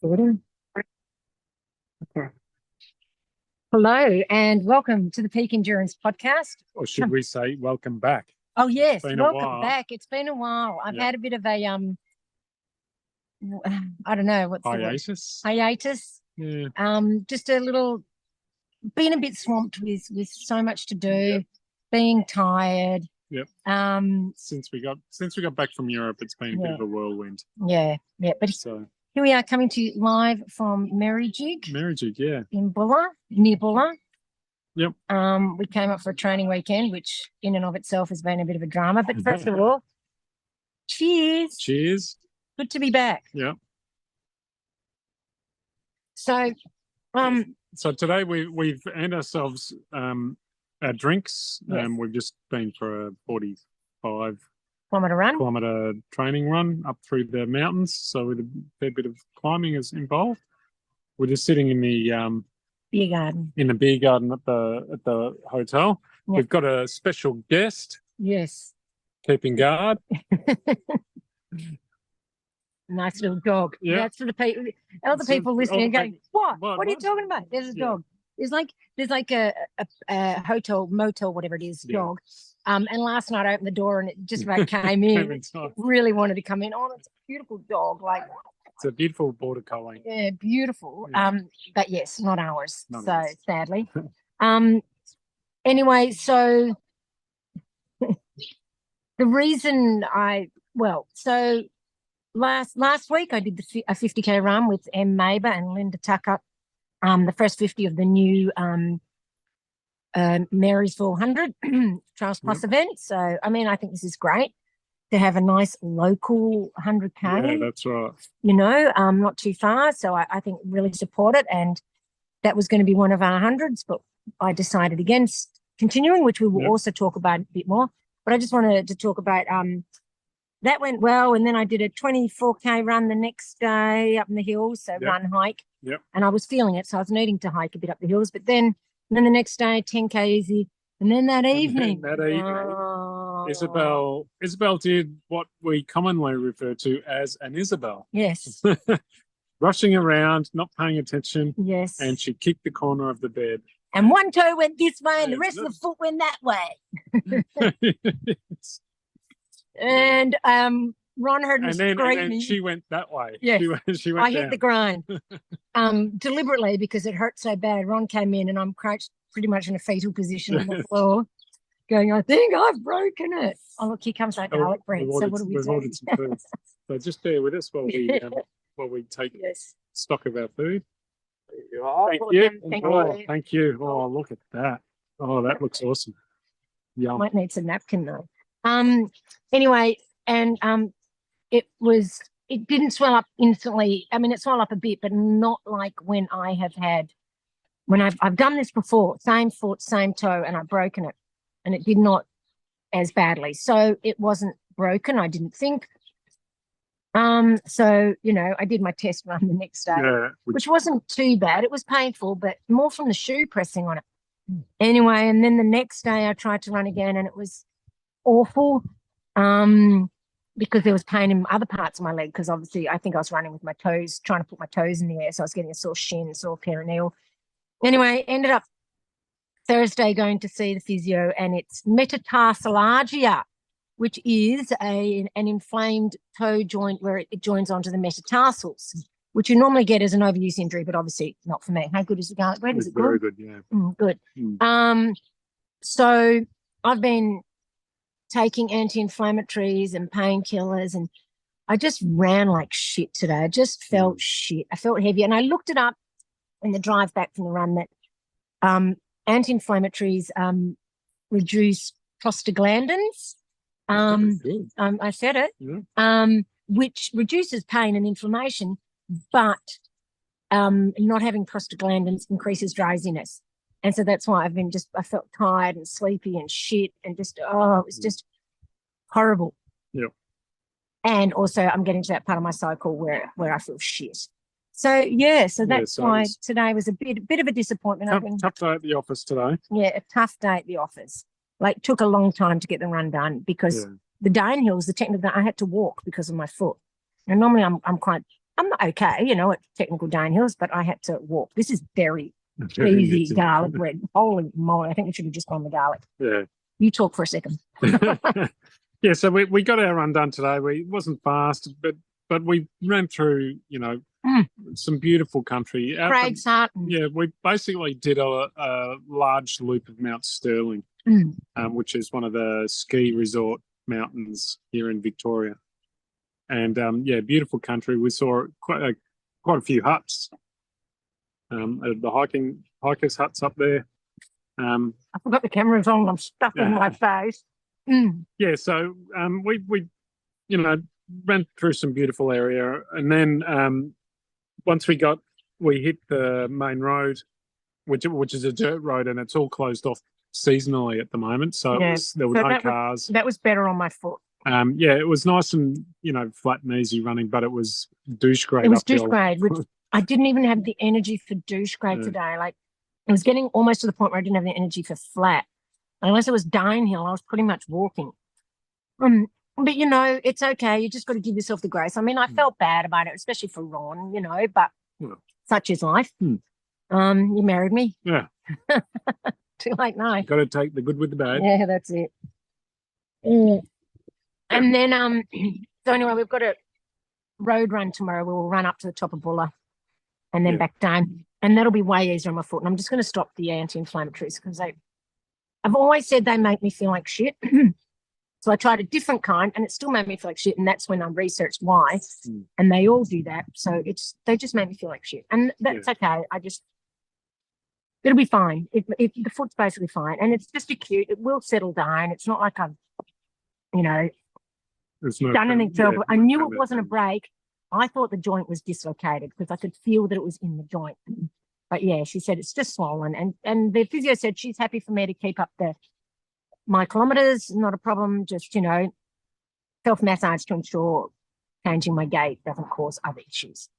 Jordan. Okay. Hello and welcome to the Peak Endurance Podcast. Or should we say welcome back? Oh yes, been a welcome while. back. It's been a while. I've Yeah. had a bit of a I don't know what's the word? Hiatus? Hiatus. Yeah. Just a little, being a bit swamped with so much to do, being tired. Yep. Um, Since we got back from Europe, it's been a bit of a whirlwind. yeah. But So here we are coming to you live from Merrijig, yeah. in Bulla, near Bulla. Yep. We came up for a training weekend, which in and of itself has been a bit of a drama. But first of all, cheers. Cheers. Good to be back. Yeah. So, So today we've earned ourselves our drinks. Yes. We've just been for a 45 kilometre kilometre training run up through the mountains. So with a fair bit of climbing is involved. We're just sitting in the beer garden. In the beer garden at the hotel. Yep. We've got a special guest. Yes. Keeping guard. Nice little dog. Yeah. That's for the people. Other people listening and going, what? What are you What? talking about? There's a dog. There's like a hotel, motel, whatever it is, dog. And last night I opened the door and it just about came in. It really wanted to come in. Oh, it's a beautiful dog. Like, it's a beautiful border collie. yeah, beautiful. Yeah. But yes, not ours. Not ours. Sadly. Anyway, so the reason last week I did a 50k run with Em Maber and Linda Tucker, the first 50 of the new Marysville 100 Trails Plus event. So I mean, I think this is great to have a nice local 100k. Yeah, that's right. You know, not too far. So I think really support it. And that was going to be one of our hundreds, but I decided against continuing, which we will also talk about a bit more. But I just wanted to talk about that went well. And then I did a 24k run the next day up in the hills. So run, hike. Yep. And I was feeling it. So I was needing to hike a bit up the hills. But then the next day, 10k easy. And then that evening. Isabel did what we commonly refer to as an Isabel. Yes. Rushing around, not paying attention. Yes. And she kicked the corner of the bed. And one toe went this way and the rest of the foot went that way. And Ron heard me screaming. And then she went that way. Yes. She went I hit the grind deliberately because it hurt so bad. Ron came in and I'm crouched pretty much in a fetal position on the floor going, I think I've broken it. Oh, look, here comes our garlic bread. So what do we do? We've ordered some food. So just bear with us while we take stock of our food. Thank you. Oh, look at that. Oh, that looks awesome. Yum. Might need some napkin though. Anyway, and it didn't swell up instantly. I mean, it swelled up a bit, but not like when I've done this before, same foot, same toe, and I've broken it, and it did not as badly. So it wasn't broken, I didn't think. So, you know, I did my test run the next day, which wasn't too bad. It was painful, but more from the shoe pressing on it. Anyway, and then the next day I tried to run again and it was awful because there was pain in other parts of my leg because obviously I think I was running with my toes, trying to put my toes in the air. So I was getting a sore shin, sore perineal. Anyway, ended up Thursday going to see the physio and it's metatarsalogia, which is an inflamed toe joint where it joins onto the metatarsals, which you normally get as an overuse injury, but obviously not for me. How good is the garlic bread? Is it very good? Yeah. Good. So I've been taking anti-inflammatories and painkillers and I just ran like shit today. I just felt shit. I felt heavy. And I looked it up in the drive back from the run that anti-inflammatories reduce prostaglandins. I said it, which reduces pain and inflammation, but not having prostaglandins increases drowsiness. And so that's why I felt tired and sleepy and shit and just, it was just horrible. Yeah. And also I'm getting to that part of my cycle where I feel shit. So, so that's why today was a bit of a disappointment. Tough day at the office today. Yeah, a tough day at the office. Like, took a long time to get the run done because the downhills, the technical, I had to walk because of my foot. And normally I'm quite I'm not okay, you know, at technical downhills, but I had to walk. This is very easy garlic bread. Holy moly. I think we should have just gone the garlic. Yeah. You talk for a second. Yeah, so we got our run done today. It wasn't fast, but we ran through, you know, some beautiful country. Craig's Hut. Yeah, we basically did a large loop of Mount Sterling, which is one of the ski resort mountains here in Victoria. And yeah, beautiful country. We saw quite a few huts, the hikers huts up there. I forgot the camera's on. I'm stuck in my face. Yeah, so we you know, ran through some beautiful area, and then once we hit the main road, which is a dirt road, and it's all closed off seasonally at the moment. So there were no cars. That was better on my foot. Yeah, it was nice and, you know, flat and easy running, but it was douche grade. It was douche grade, which I didn't even have the energy for douche grade today. Like, it was getting almost to the point where I didn't have the energy for flat. Unless it was downhill, I was pretty much walking. But, you know, it's okay. You just got to give yourself the grace. I mean, I felt bad about it, especially for Ron, you know, but such is life. You married me. Yeah. Too late now. Got to take the good with the bad. Yeah, that's it. And then, so anyway, we've got a road run tomorrow. We will run up to the top of Bulla and then back down. And that'll be way easier on my foot. And I'm just going to stop the anti-inflammatories because I've always said they make me feel like shit. So I tried a different kind and it still made me feel like shit. And that's when I researched why. And they all do that. So they just made me feel like shit. And that's okay. It'll be fine. The foot's basically fine. And it's just acute. It will settle down. It's not like I've, you know, done anything terrible. I knew it wasn't a break. I thought the joint was dislocated because I could feel that it was in the joint. But yeah, she said it's just swollen. And the physio said she's happy for me to keep up my kilometers, not a problem. Just, you know, self-massage to ensure changing my gait doesn't cause other issues.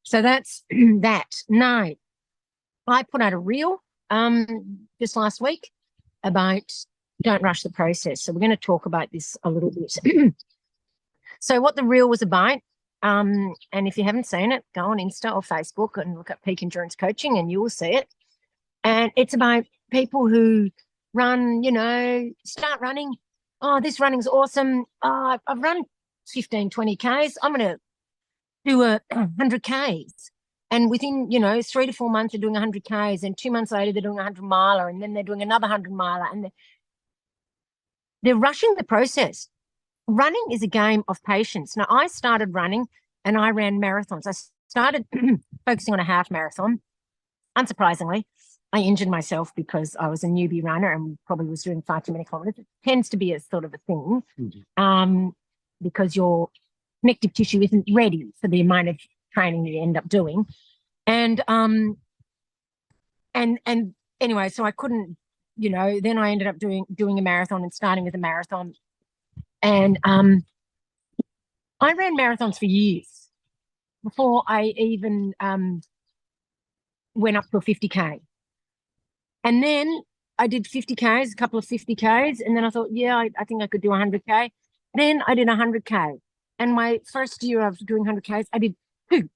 So that's that. Now, I put out a reel just last week about don't rush the process. So we're going to talk about this a little bit. So what the reel was about, and if you haven't seen it, go on Insta or Facebook and look at Peak Endurance Coaching and you will see it. And it's about people who run, you know, start running. Oh, this running's awesome. Oh, I've run 15, 20 Ks. I'm going to do 100 Ks. And within, you know, 3 to 4 months, they're doing 100 Ks. And 2 months later, they're doing 100 miler. And then they're doing another 100 miler. And they're rushing the process. Running is a game of patience. Now, I started running and I ran marathons. I started focusing on a half marathon. Unsurprisingly, I injured myself because I was a newbie runner and probably was doing far too many kilometers. It tends to be a sort of a thing because your connective tissue isn't ready for the amount of training you end up doing. And anyway, so I couldn't, you know, then I ended up doing a marathon and starting with a marathon. And I ran marathons for years before I even went up to a 50K. And then I did 50Ks, a couple of 50Ks. And then I thought, yeah, I think I could do 100K. Then I did 100K. And my first year of doing 100Ks, I did 2.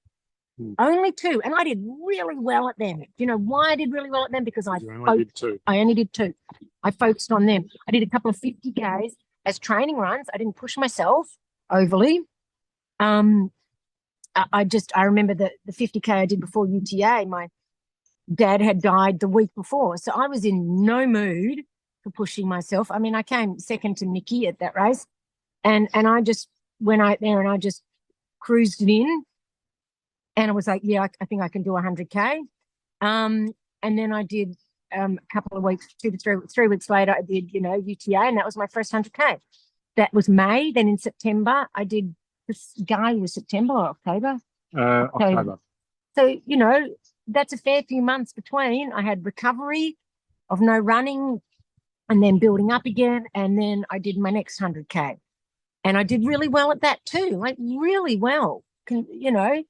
Only 2. And I did really well at them. You know why I did really well at them? Because I only did 2. I focused on them. I did a couple of 50Ks as training runs. I didn't push myself overly. I remember the 50K I did before UTA. My dad had died the week before. So I was in no mood for pushing myself. I mean, I came second to Nikki at that race. And I just went out there and I just cruised it in. And I was like, yeah, I think I can do 100K. And then I did a couple of weeks, 2 to 3 weeks later, I did, you know, UTA, and that was my first 100K. That was May. Then in September, I did, this guy was September or October? October. So, you know, that's a fair few months between. I had recovery of no running and then building up again. And then I did my next 100K. And I did really well at that too, like really well, you know.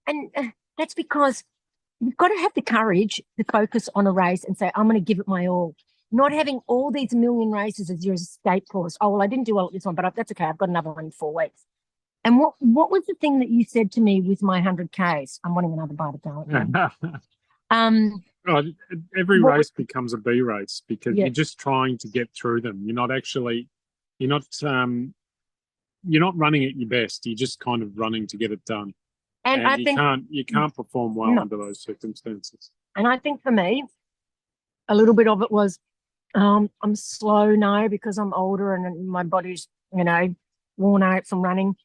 And that's because you've got to have the courage to focus on a race and say, I'm going to give it my all. Not having all these million races as your escape course. Oh, well, I didn't do well at this one, but that's okay. I've got another one in 4 weeks. And what was the thing that you said to me with my 100Ks? I'm wanting another bite of garlic. Oh, every What race becomes a B race because Yeah. you're just trying to get through them. You're not running at your best. You're just kind of running to get it done. And I think you can't perform well No. under those circumstances. And I think for me, a little bit of it was I'm slow now because I'm older and my body's, worn out from running.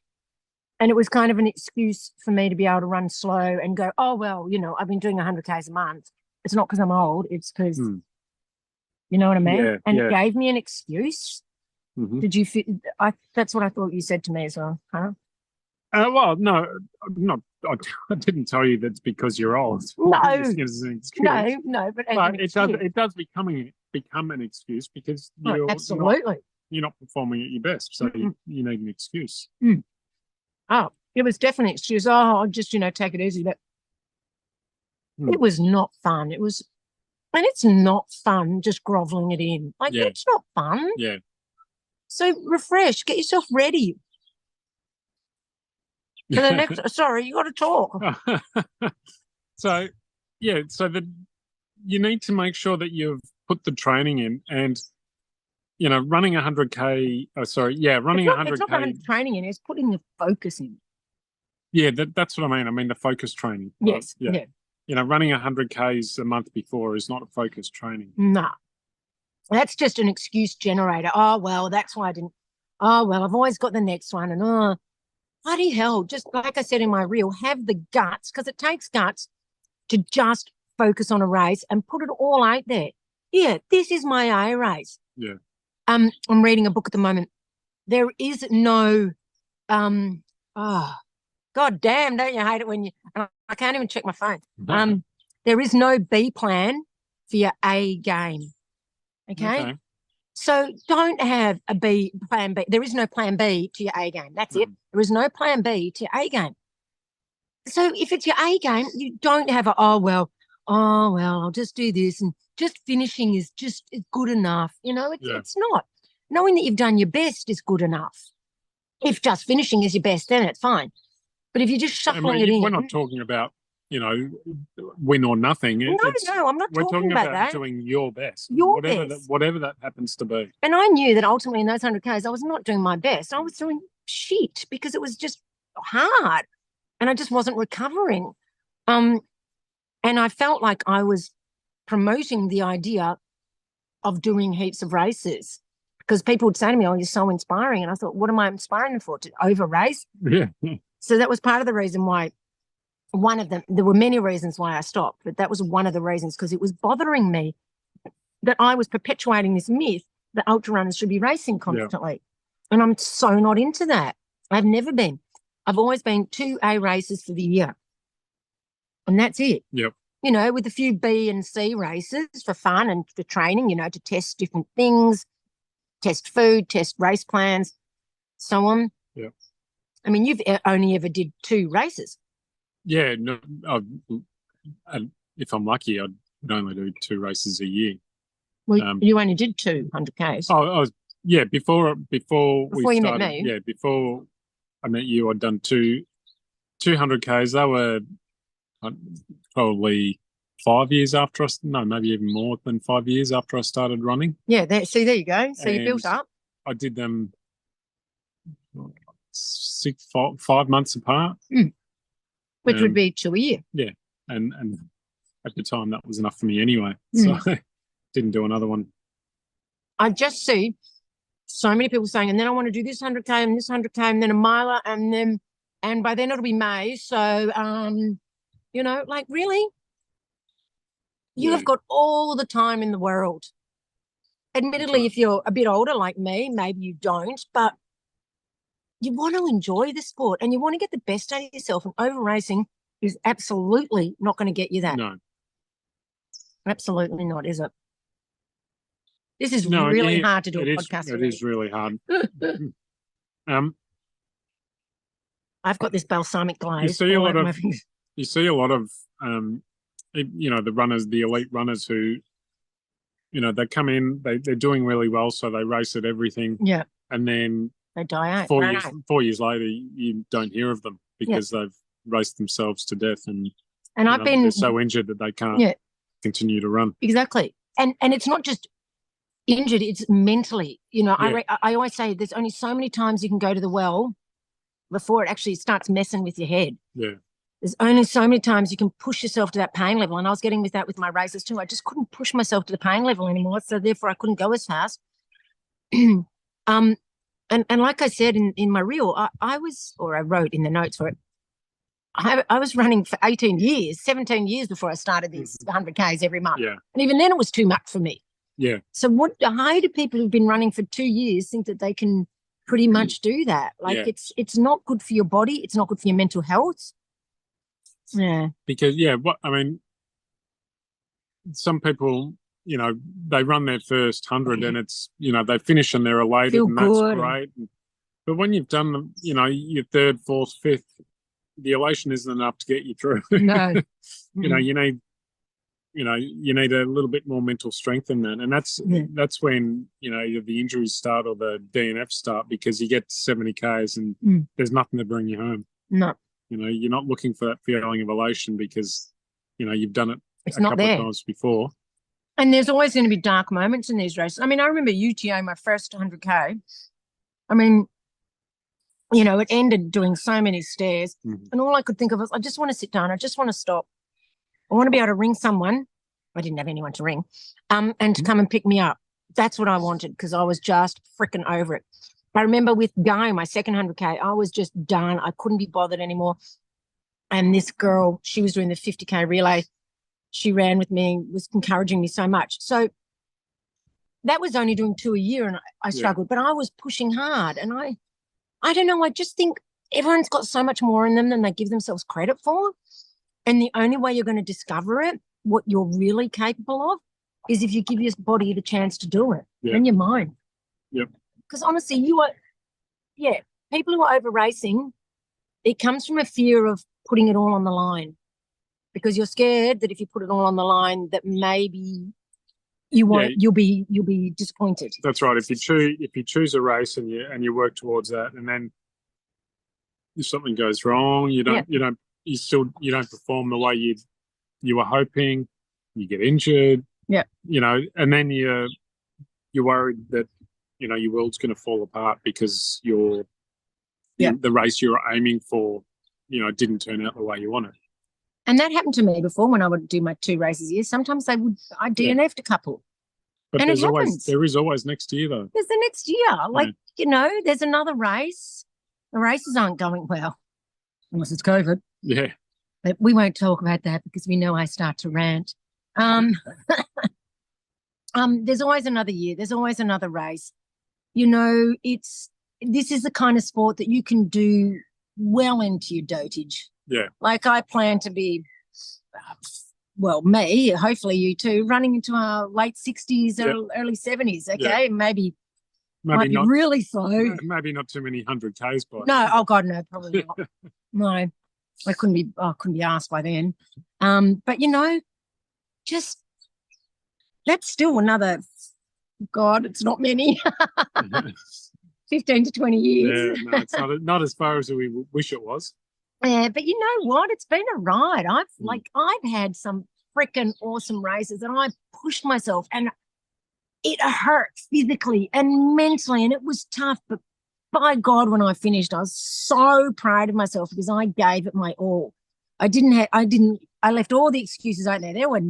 And it was kind of an excuse for me to be able to run slow and go, oh, well, I've been doing 100Ks a month. It's not because I'm old. It's because, you know what I mean? Yeah, and yeah. it gave me an excuse. Mhm. Did you feel, that's what I thought you said to me as well, huh? Well, no, not. I didn't tell you that's because you're old. No. Just give us an excuse. No, but It does become an excuse because absolutely. you're not performing at your best, so you need an excuse. Oh, it was definitely an excuse. Oh, I'll just, take it easy. But it was not fun. And it's not fun just groveling it in. Yeah. It's not fun. Yeah. So refresh, get yourself ready. For the next, sorry, you got to talk. So you need to make sure that you've put the training in and, running 100K, running 100K. It's not putting training in, it's putting the focus in. Yeah, that's what I mean. I mean, the focus training. Yes. Yeah. Running 100Ks a month before is not a focus training. No. That's just an excuse generator. Oh, well, that's why I didn't. Oh, well, I've always got the next one. And bloody hell, just like I said in my reel, have the guts, because it takes guts to just focus on a race and put it all out there. Yeah, this is my A race. Yeah. I'm reading a book at the moment. There is no, God damn, don't you hate it when I can't even check my phone. There is no B plan for your A game. Okay? So don't have a plan B. There is no plan B to your A game. That's it. There is no plan B to your A game. So if it's your A game, you don't have I'll just do this and just finishing is good enough. It's not. Knowing that you've done your best is good enough. If just finishing is your best, then it's fine. But if you're just shuffling it in. We're not talking about, win or nothing. No, I'm not talking about that. Doing your best. Best. Whatever that happens to be. And I knew that ultimately in those 100Ks, I was not doing my best. I was doing shit because it was just hard and I just wasn't recovering. And I felt like I was promoting the idea of doing heaps of races because people would say to me, oh, you're so inspiring. And I thought, what am I inspiring them for? To over race? Yeah. So that was part of the reason why. One of them, there were many reasons why I stopped, but that was one of the reasons because it was bothering me that I was perpetuating this myth that ultra runners should be racing constantly. And I'm so not into that. I've never been. I've always been 2 A races for the year. And that's it. Yep. With a few B and C races for fun and for training, to test different things, test food, test race plans, so on. Yeah. I mean, you've only ever did 2 races. Yeah, no. If I'm lucky, I'd only do 2 races a year. Well, you only did 200Ks. Before we started, met me. Yeah, before I met you, I'd done 200Ks. They were probably 5 years after maybe even more than 5 years after I started running. Yeah, there you go. So you built up. I did them 5 months apart. Which would be 2 a year. Yeah. And at the time that was enough for me anyway. So I didn't do another one. I just see so many people saying, and then I want to do this 100K and this 100K and then a miler and by then it'll be May. So, really? You have got all the time in the world. Admittedly, if you're a bit older like me, maybe you don't, but you want to enjoy the sport and you want to get the best out of yourself, and over racing is absolutely not going to get you that. No. Absolutely not, is it? This is really hard to do a podcast. It is really hard. I've got this balsamic glaze. You see a lot of the runners, the elite runners who, they come in, they're doing really well, so they race at everything. Yeah. And then They die out. 4 years later, you don't hear of them because they've raced themselves to death, and they're so injured that they can't continue to run. Exactly. And it's not just injured, it's mentally. I always say there's only so many times you can go to the well before it actually starts messing with your head. Yeah. There's only so many times you can push yourself to that pain level. And I was getting with that with my races too. I just couldn't push myself to the pain level anymore. So therefore I couldn't go as fast. And like I said in my reel, I wrote in the notes for it, I was running for 17 years before I started these 100Ks every month. Yeah. And even then it was too much for me. Yeah. So why do people who've been running for 2 years think that they can pretty much do that? Like it's not good for your body. It's not good for your mental health. Yeah. Because some people, they run their first 100 and it's, they finish and they're elated. Feel and good. That's great. But when you've done, your third, fourth, fifth, the elation isn't enough to get you through. No. You need a little bit more mental strength in that. And that's when, the injuries start or the DNFs start, because you get 70 Ks and there's nothing to bring you home. No. You're not looking for that feeling of elation because, you've done it it's a not couple there. of times before. And there's always going to be dark moments in these races. I remember UTO, my first 100K. It ended doing so many stairs. And all I could think of was, I just want to sit down. I just want to stop. I want to be able to ring someone. I didn't have anyone to ring. And to come and pick me up. That's what I wanted, because I was just freaking over it. I remember with going my second 100K, I was just done. I couldn't be bothered anymore. And this girl, she was doing the 50K relay. She ran with me, was encouraging me so much. So that was only doing 2 a year, and I struggled, but I was pushing hard. And I don't know, I just think everyone's got so much more in them than they give themselves credit for. And the only way you're going to discover it, what you're really capable of, is if you give your body the chance to do it and your mind. Yep. Because honestly, people who are over racing, it comes from a fear of putting it all on the line, because you're scared that if you put it all on the line, that maybe you won't, you'll be disappointed. That's right. If you choose a race and you work towards that, and then if something goes wrong, you don't perform the way you were hoping, you get injured. Yeah. And then you're worried that your world's going to fall apart because the race you're aiming for, didn't turn out the way you wanted. And that happened to me before when I would do my 2 races a year. Sometimes I DNF'd a couple. But and there is always next year, though. There's the next year. There's another race. The races aren't going well, unless it's COVID. Yeah. But we won't talk about that because we know I start to rant. There's always another year. There's always another race. This is the kind of sport that you can do well into your dotage. Yeah. Like I plan to be, me, hopefully you too, running into our late 60s or early 70s, okay? Yeah. Maybe might not be really slow. Maybe not too many 100Ks by No, oh God, no, probably not. No, I couldn't be asked by then. But just that's still another, God, it's not many. 15 to 20 years. Yeah, no, it's not as far as we wish it was. Yeah, but you know what? It's been a ride. I've had some freaking awesome races, and I pushed myself, and it hurt physically and mentally, and it was tough. But by God, when I finished, I was so proud of myself because I gave it my all. I left all the excuses out there. There were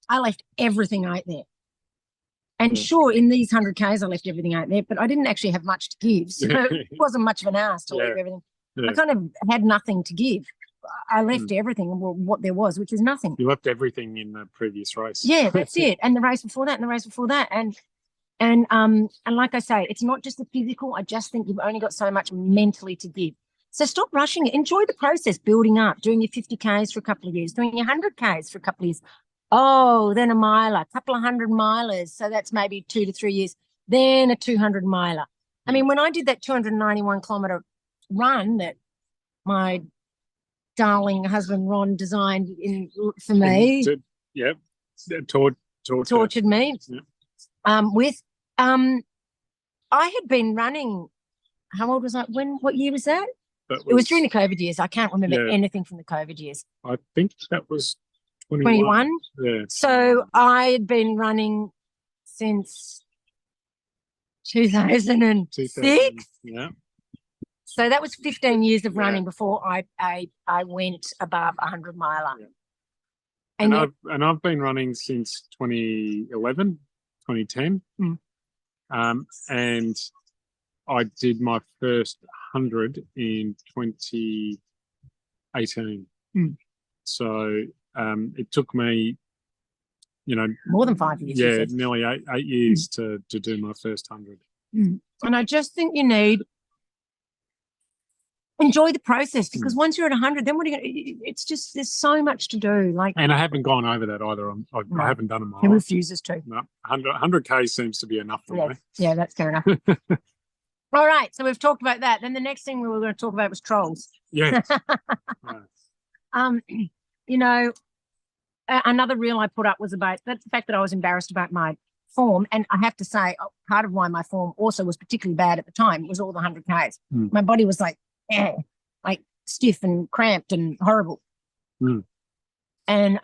I left everything out there. And sure, in these 100Ks, I left everything out there, but I didn't actually have much to give. So it wasn't much of an ask to leave everything. Yeah. I kind of had nothing to give. I left everything, what there was, which was nothing. You left everything in the previous race. Yeah, that's it. And the race before that, and the race before that. And like I say, it's not just the physical. I just think you've only got so much mentally to give. So stop rushing it. Enjoy the process, building up, doing your 50Ks for a couple of years, doing your 100Ks for a couple of years. Oh, then a miler, a couple of 100 milers. So that's maybe 2 to 3 years. Then a 200 miler. I mean, when I did that 291 kilometre run that my darling husband Ron designed for me. Tortured me. Yeah. I had been running how old was I? What year was that? That It was during the COVID years. I can't remember anything from the COVID years. I think that was 21. Yeah. So I had been running since 2006. Yeah. So that was 15 years of running before I went above 100 miler. Yeah. And I've been running since 2011, 2010. And I did my first 100 in 2018. So it took me, more than 5 years. Yeah, nearly eight years to do my first 100. And I just think you need enjoy the process, because once you're at 100, then what are you going to, it's just, there's so much to do. And I haven't gone over that either. I haven't done a mile. He refuses to. No, 100K seems to be enough for me. Yeah, that's fair enough. All right, so we've talked about that. Then the next thing we were going to talk about was trolls. Yeah. Another reel I put up was about the fact that I was embarrassed about my form. And I have to say, part of why my form also was particularly bad at the time was all the 100Ks. My body was like stiff and cramped and horrible. And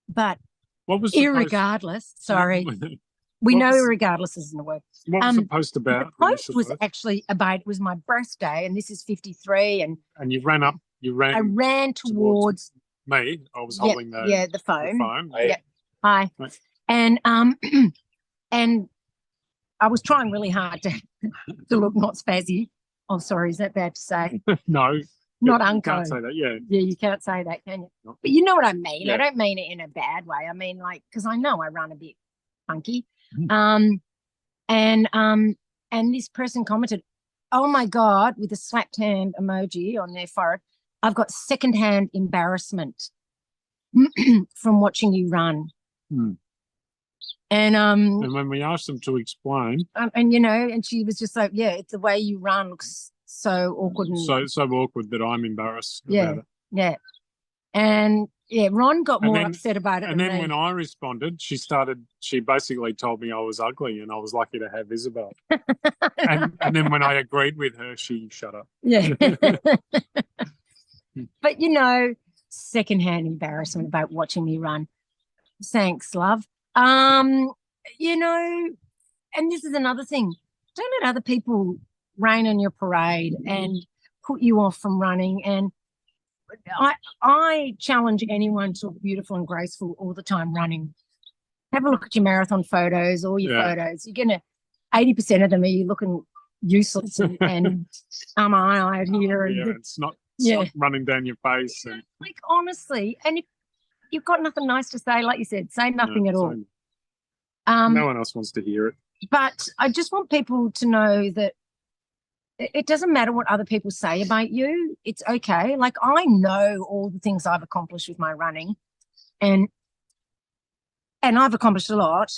but what was irregardless, sorry. We know irregardless isn't a word. What was the post about? The post was actually about, it was my birthday, and this is 53, and you ran up. I ran towards me. I was holding the phone. Yeah. Hi. Right. And and I was trying really hard to look not spazzy. Oh, sorry, is that bad to say? No. Not you uncle. Can't say that, yeah. Yeah, you can't say that, can you? No. But you know what I mean. Yeah. I don't mean it in a bad way. I mean, like, because I know I run a bit funky. And this person commented, "Oh my God," with a slapped hand emoji on their forehead, "I've got secondhand embarrassment from watching you run." And when we asked them to explain, and she was just like, "Yeah, it's the way you run looks so awkward and so awkward that I'm embarrassed about it." Yeah. And Ron got more upset about it. And then when I responded, she basically told me I was ugly and I was lucky to have Isabel. and then when I agreed with her, she shut up. Yeah. But secondhand embarrassment about watching me run. Thanks, love. And this is another thing. Don't let other people rain on your parade and put you off from running. And I challenge anyone to look beautiful and graceful all the time running. Have a look at your marathon photos, all your photos. You're gonna 80% of them are you looking useless and eyed here. And it's not running down your face. And like honestly, and if you've got nothing nice to say, like you said, say nothing at all. No one else wants to hear it. But I just want people to know that it doesn't matter what other people say about you. It's okay. Like, I know all the things I've accomplished with my running, and I've accomplished a lot,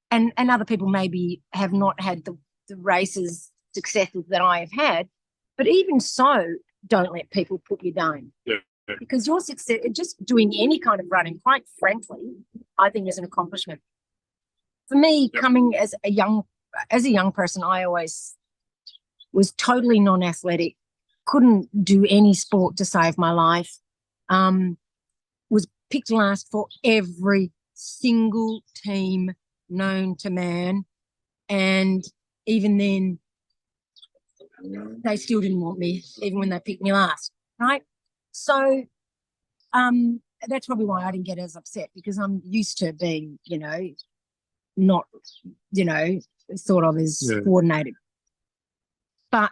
and other people maybe have not had the races successes that I have had. But even so, don't let people put you down. Yeah. Because your success, just doing any kind of running, quite frankly, I think is an accomplishment. For me, coming as a young person, I always was totally non-athletic, couldn't do any sport to save my life, was picked last for every single team known to man. And even then, they still didn't want me, even when they picked me last, right? So that's probably why I didn't get as upset, because I'm used to being, not, thought of as coordinated. But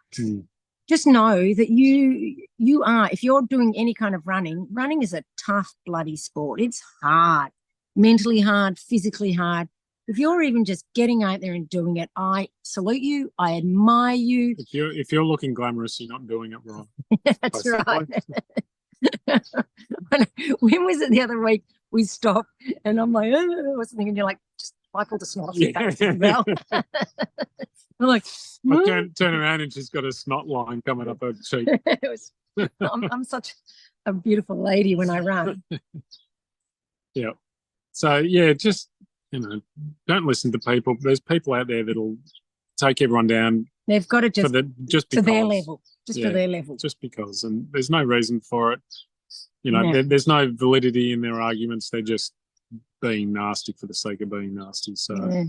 just know that you are, if you're doing any kind of running is a tough bloody sport. It's hard, mentally hard, physically hard. If you're even just getting out there and doing it, I salute you. I admire you. If you're looking glamorous, you're not doing it wrong. That's right. When was it the other week? We stopped and I'm like, oh, what's the thing? And you're like, just wipe all the snot off your face as well. I'm like, I turn around and she's got a snot line coming up her cheek. I'm such a beautiful lady when I run. Yeah. So just don't listen to people. There's people out there that'll take everyone down They've got to just just to their because. level, just Yeah, to their level. just because, and there's no reason for it. You know, Yeah. there's no validity in their arguments. They're just being nasty for the sake of being nasty. So, Yeah.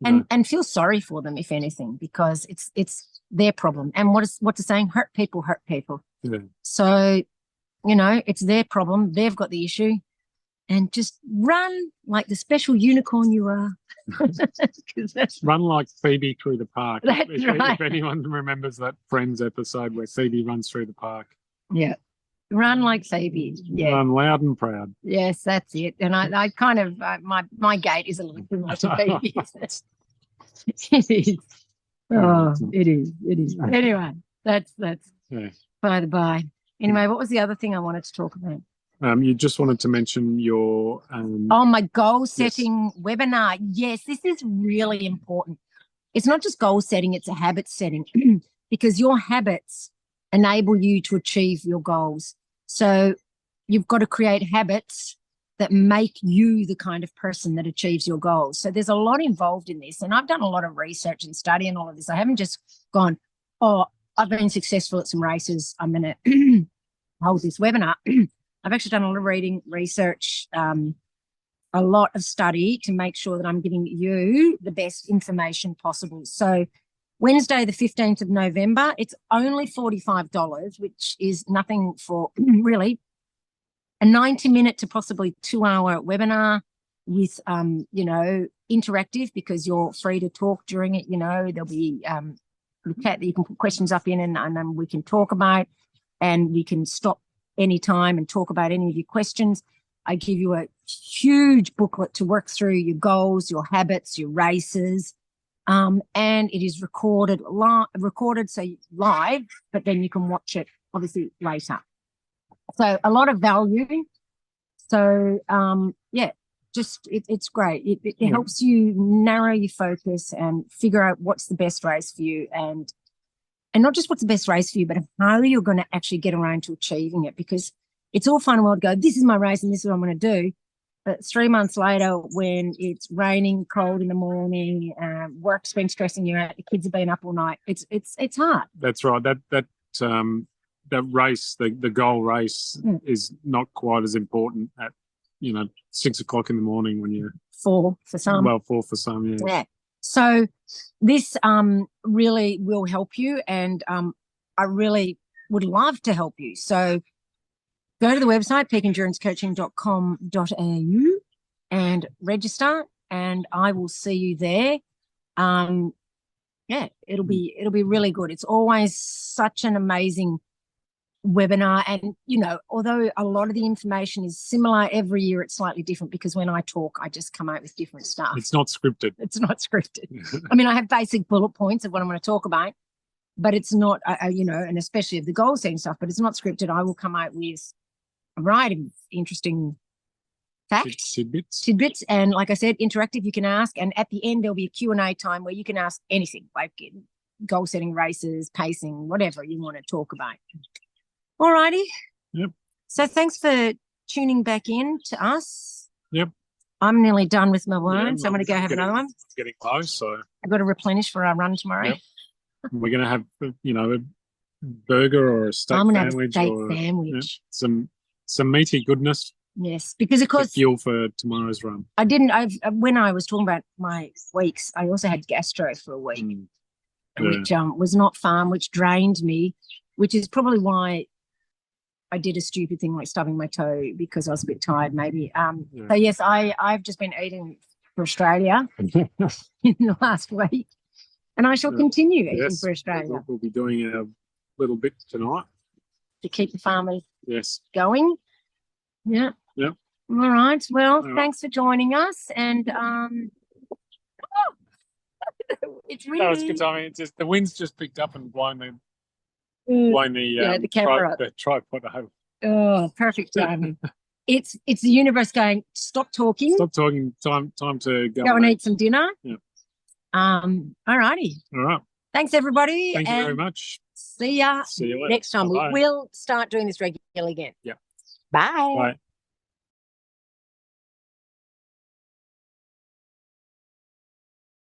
you know, And feel sorry for them, if anything, because it's their problem. And what's the saying? Hurt people hurt people. yeah. So, you know, it's their problem. They've got the issue. And just run like the special unicorn you are. 'Cause that's Run like Phoebe through the park. That's right. If anyone remembers that Friends episode where Phoebe runs through the park. Yeah. Run like Phoebe. Yeah. Run loud and proud. Yes, that's it. And I kind of my gait is a little too much of Phoebe's. It is. Oh, it is. It is. Anyway, that's Yeah. by the by. Anyway, what was the other thing I wanted to talk about? You just wanted to mention your my goal setting webinar. Yes, this is really important. It's not just goal setting, it's a habit setting because your habits enable you to achieve your goals. So you've got to create habits that make you the kind of person that achieves your goals. So there's a lot involved in this. And I've done a lot of research and study and all of this. I haven't just gone, oh, I've been successful at some races, I'm going to hold this webinar. I've actually done a lot of reading, research, a lot of study to make sure that I'm giving you the best information possible. So Wednesday, the 15th of November, it's only $45, which is nothing for really a 90-minute to possibly 2-hour webinar with, you know, interactive because you're free to talk during it. You know, there'll be the chat that you can put questions up in and then we can talk about and we can stop anytime and talk about any of your questions. I give you a huge booklet to work through your goals, your habits, your races, and it is recorded so live, but then you can watch it obviously later. So a lot of value. So yeah, just it's great. It helps you narrow your focus and figure out what's the best race for you and not just what's the best race for you, but how you're going to actually get around to achieving it. Because it's all fun and well to go, this is my race and this is what I'm going to do. But 3 months later, when it's raining, cold in the morning, work's been stressing you out, the kids have been up all night, it's hard. That's right. That race, the goal race is not quite as important at, 6 o'clock in the morning when you're 4 for some. Well, 4 for some, yeah. Yeah. So this really will help you, and I really would love to help you. So go to the website, peakendurancecoaching.com.au and register, and I will see you there. Yeah, it'll be really good. It's always such an amazing webinar, and although a lot of the information is similar every year, it's slightly different because when I talk I just come out with different stuff. It's not scripted. I mean, I have basic bullet points of what I'm going to talk about, but it's not and especially of the goal setting stuff, but it's not scripted. I will come out with a variety of interesting facts, tidbits, and like I said, interactive. You can ask, and at the end there'll be a Q&A time where you can ask anything, like goal setting, races, pacing, whatever you want to talk about. All righty. Yep. So thanks for tuning back in to us. Yep. I'm nearly done with my wine, so I'm going to go have another one. It's getting close, so I've got to replenish for our run tomorrow. Yep. We're going to have, a burger or a steak sandwich. Some meaty goodness. Yes, because of course fuel for tomorrow's run. When I was talking about my weeks, I also had gastro for a week, which was not fun, which drained me, which is probably why I did a stupid thing like stubbing my toe, because I was a bit tired maybe. So yes, I've just been eating for Australia in the last week, and I shall continue eating for Australia. We'll be doing a little bit tonight to keep the farmers going. Yeah. Yeah. All right. Well, thanks for joining us, and it's really. No, it's good timing. It's just the wind's just picked up and blown the camera the tripod over. Oh, perfect timing. It's the universe going, stop talking. Stop talking. Time to go and eat some dinner. Yeah. All righty. All right. Thanks everybody. Thank you very much. See ya See you later. next time. Bye-bye. We'll start doing this regularly again. Yeah. Bye. Bye.